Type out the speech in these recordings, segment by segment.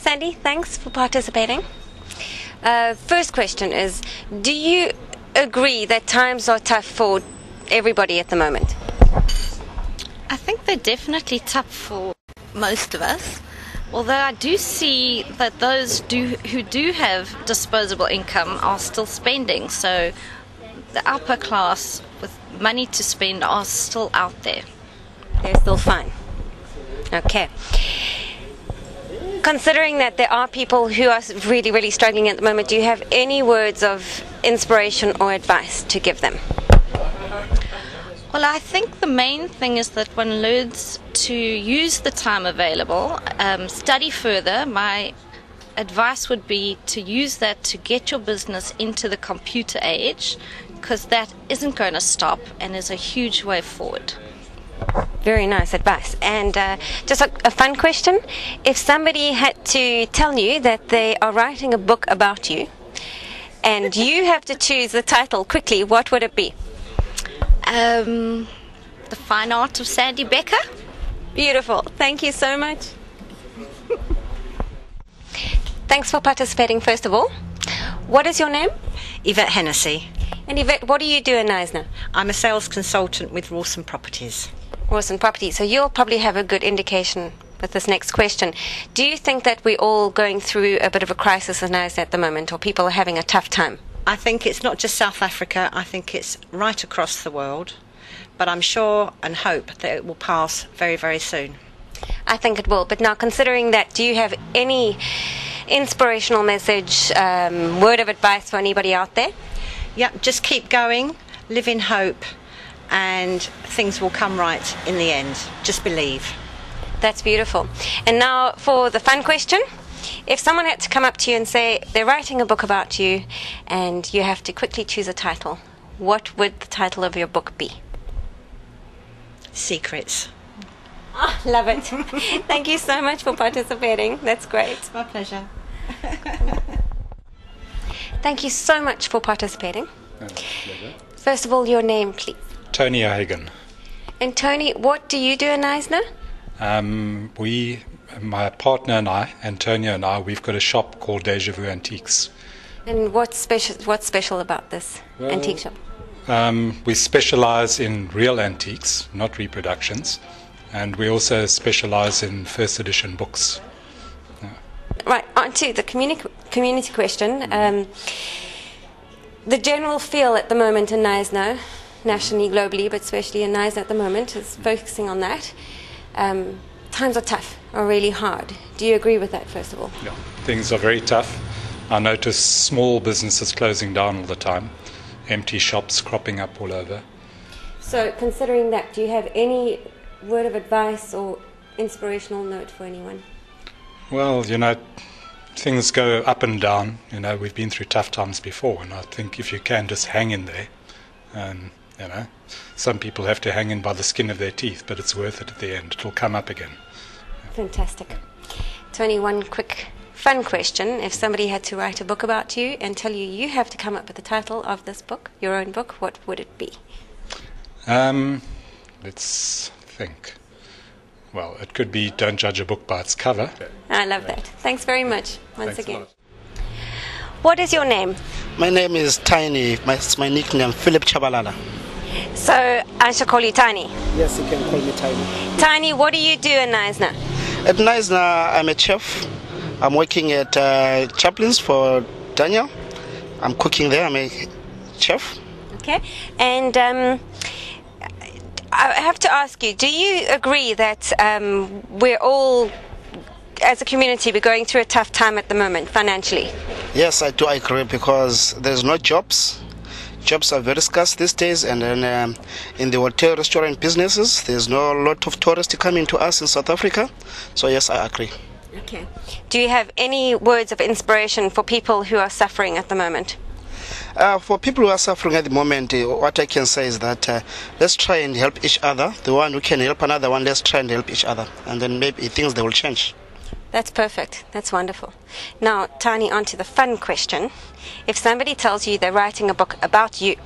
Sandy, thanks for participating. First question is, do you agree that times are tough for everybody at the moment? I think they're definitely tough for most of us, although I do see that those who do have disposable income are still spending, so the upper class with money to spend are still out there. They're still fine. Okay. Considering that there are people who are really, really struggling at the moment, do you have any words of inspiration or advice to give them? Well, I think the main thing is that one learns to use the time available, study further. My advice would be to use that to get your business into the computer age, because that isn't going to stop and is a huge way forward. Very nice advice. And just a fun question. If somebody had to tell you that they are writing a book about you and you have to choose the title quickly, what would it be? The Fine Art of Sandy Becker. Beautiful. Thank you so much. Thanks for participating, first of all. What is your name? Yvette Hennessy. And Yvette, what do you do in Knysna? I'm a sales consultant with Rawson Properties. Rawson Properties. So you'll probably have a good indication with this next question. Do you think that we're all going through a bit of a crisis in Knysna at the moment, or people are having a tough time? I think it's not just South Africa, I think it's right across the world. But I'm sure and hope that it will pass very, very soon. I think it will. But now, considering that, do you have any inspirational message, word of advice for anybody out there? Yeah, just keep going, live in hope, and things will come right in the end. Just believe. That's beautiful. And now for the fun question. If someone had to come up to you and say they're writing a book about you and you have to quickly choose a title, what would the title of your book be? Secrets. Oh, love it. Thank you so much for participating. That's great. It's my pleasure. Thank you so much for participating. Pleasure. First of all, your name, please. Tony O'Hagan. And Tony, what do you do in Knysna? My partner and I, Antonia and I, we've got a shop called Deja Vu Antiques. And what's special about this antique shop? We specialize in real antiques, not reproductions, and we also specialize in first edition books. Right, on to the community question. The general feel at the moment in Knysna, nationally, globally, but especially in Knysna at the moment, is focusing on that. Times are tough, are really hard. Do you agree with that, first of all? Yeah, things are very tough. I notice small businesses closing down all the time, empty shops cropping up all over. So, considering that, do you have any word of advice or inspirational note for anyone? Well, things go up and down. We've been through tough times before, and I think if you can, just hang in there. And, some people have to hang in by the skin of their teeth, but it's worth it at the end. It'll come up again. Fantastic. Tony, one quick fun question. If somebody had to write a book about you and tell you you have to come up with the title of this book, your own book, what would it be? Let's think. Well, it could be Don't Judge a Book by its Cover. I love that. Thanks very much once Thanks again. a lot. What is your name? My name is Tiny. It's my nickname, Philip Chabalala. So I shall call you Tiny. Yes, you can call me Tiny. Tiny, what do you do in Knysna? At Knysna, I'm a chef. I'm working at Chaplin's for Daniel. I'm cooking there. I'm a chef. Okay. And I have to ask you, do you agree that we're all, as a community, we're going through a tough time at the moment, financially? Yes, I do agree, because there's no jobs. Jobs are very scarce these days, and then in the hotel restaurant businesses, there's no lot of tourists coming to us in South Africa. So yes, I agree. Okay. Do you have any words of inspiration for people who are suffering at the moment? For people who are suffering at the moment, what I can say is that let's try and help each other. The one who can help another one, let's try and help each other, and then maybe things they will change. That's perfect. That's wonderful. Now, Tiny, on to the fun question. If somebody tells you they're writing a book about you,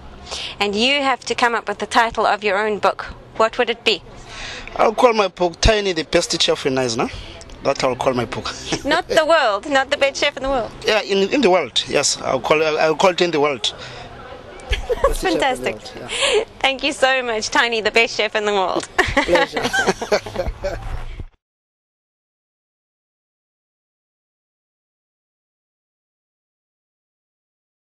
and you have to come up with the title of your own book, what would it be? I'll call my book Tiny, the Best Chef in Knysna. That I'll call my book. Not the world, not the best chef in the world. Yeah, in the world. Yes, I'll call it in the world. That's fantastic. Yeah. Thank you so much, Tiny, the best chef in the world. Pleasure.